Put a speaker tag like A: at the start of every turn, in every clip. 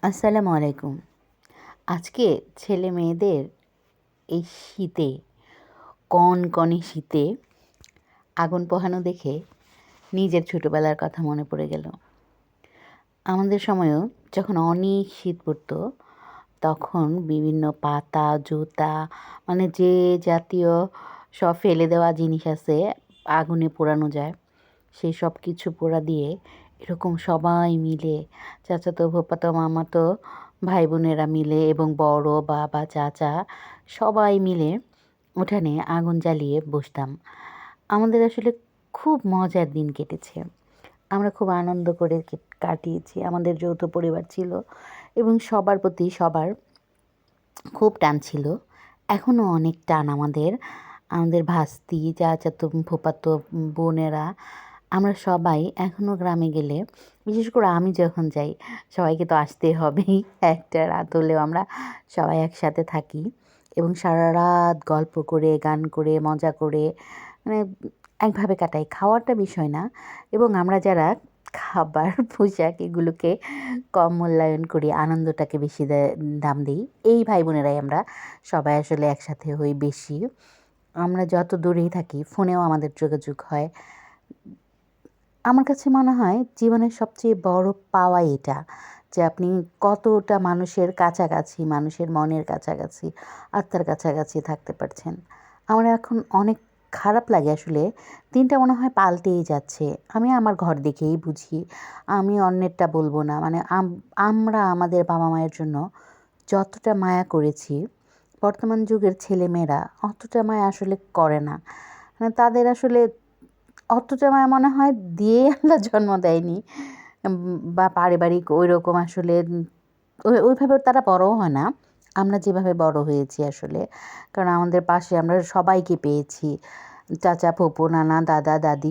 A: আসসালামু আলাইকুম। আজকে ছেলে মেয়েদের এই শীতে কনকনে শীতে আগুন পোহানো দেখে নিজের ছোটোবেলার কথা মনে পড়ে গেল। আমাদের সময়ও যখন অনেক শীত পড়তো তখন বিভিন্ন পাতা, জুতা মানে যে জাতীয় সব ফেলে দেওয়া জিনিস আছে আগুনে পোড়ানো যায়, সেই সব কিছু পোড়া দিয়ে এরকম সবাই মিলে চাচাতো, ফুফাতো, মামাতো, ভাই বোনেরা মিলে এবং বড় বাবা, চাচা সবাই মিলে উঠানে আগুন জ্বালিয়ে বসতাম। আমাদের আসলে খুব মজার দিন কেটেছে। আমরা খুব আনন্দ করে কাটিয়েছি। আমাদের যৌথ পরিবার ছিল এবং সবার প্রতি সবার খুব টান ছিল। এখনও অনেক টান আমাদের। আমাদের ভাস্তি, চাচাতো, ফুফাতো বোনেরা আমরা সবাই এখনও গ্রামে গেলে, বিশেষ করে আমি যখন যাই, সবাইকে তো আসতেই হবেই। একটা রাত হলেও আমরা সবাই একসাথে থাকি এবং সারা রাত গল্প করে, গান করে, মজা করে মানে একভাবে কাটাই। খাওয়াটা বিষয় না, এবং আমরা যারা খাবার, পোশাক এগুলোকে কম মূল্যায়ন করি, আনন্দটাকে বেশি দাম দিই, এই ভাই বোনেরাই আমরা সবাই আসলে একসাথে হই বেশি। আমরা যত দূরেই থাকি ফোনেও আমাদের যোগাযোগ হয়। আমার কাছে মনে হয় জীবনের সবচেয়ে বড় পাওয়া এটা, যে আপনি কতটা মানুষের কাছাকাছি, মানুষের মনের কাছাকাছি, আত্মার কাছাকাছি থাকতে পারছেন। আমার এখন অনেক খারাপ লাগে আসলে। দিনটা মনে হয় পাল্টেই যাচ্ছে। আমি আমার ঘর দেখেই বুঝি, আমি অন্যেরটা বলবো না। মানে আমরা আমাদের বাবা মায়ের জন্য যতটা মায়া করেছি, বর্তমান যুগের ছেলেমেয়েরা অতটা মায়া আসলে করে না। মানে তাদের আসলে অতটা মায়া মনে হয় দিয়েই আল্লাহ জন্ম দেয়নি, বা পারিবারিক ওই রকম আসলে ওইভাবে তারা বড়ও হয় না আমরা যেভাবে বড় হয়েছি আসলে। কারণ আমাদের পাশে আমরা সবাইকে পেয়েছি, চাচা, ফুপু, নানা, দাদা, দাদি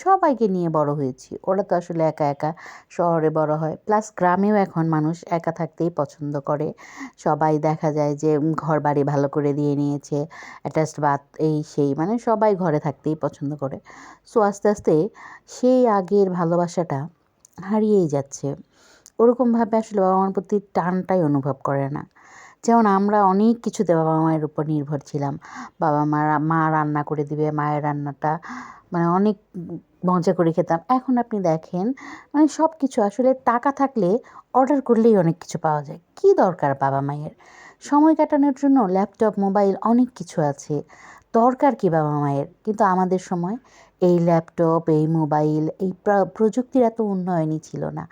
A: সবাইকে নিয়ে বড় হয়েছি। ওরা তো আসলে একা একা শহরে বড় হয়। প্লাস গ্রামেও এখন মানুষ একা থাকতেই পছন্দ করে। সবাই দেখা যায় যে ঘর বাড়ি ভালো করে দিয়ে নিয়েছে, অ্যাটাচড বাথ এই সেই, মানে সবাই ঘরে থাকতেই পছন্দ করে। সো আস্তে আস্তে সেই আগের ভালোবাসাটা হারিয়েই যাচ্ছে। ওরকমভাবে আসলে বাবা মার প্রতি টানটাই অনুভব করে না। যেমন আমরা অনেক কিছুতে বাবা মায়ের উপর নির্ভর ছিলাম। মা রান্না করে দিবে, মায়ের রান্নাটা মানে অনেক মজা করে খেতাম। এখন আপনি দেখেন মানে সব কিছু আসলে টাকা থাকলে অর্ডার করলেই অনেক কিছু পাওয়া যায়। কী দরকার বাবা মায়ের? সময় কাটানোর জন্য ল্যাপটপ, মোবাইল অনেক কিছু আছে। দরকার কী বাবা মায়ের? কিন্তু আমাদের সময় এই ল্যাপটপ, এই মোবাইল, এই প্রযুক্তির এত উন্নয়নই ছিল না।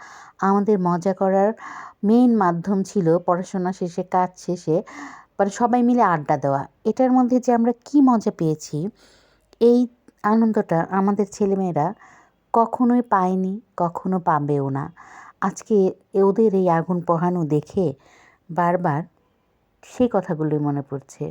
A: আমাদের মজা করার মেইন মাধ্যম ছিল পড়াশোনা শেষে, কাজ শেষে মানে সবাই মিলে আড্ডা দেওয়া। এটার মধ্যে যে আমরা কী মজা পেয়েছি, এই আনন্দটা আমাদের ছেলেমেয়েরা কখনোই পায়নি, কখনো পাবেও না। আজকে ওদের এই আগুন পোহানো দেখে বারবার সেই কথাগুলোই মনে পড়ছে।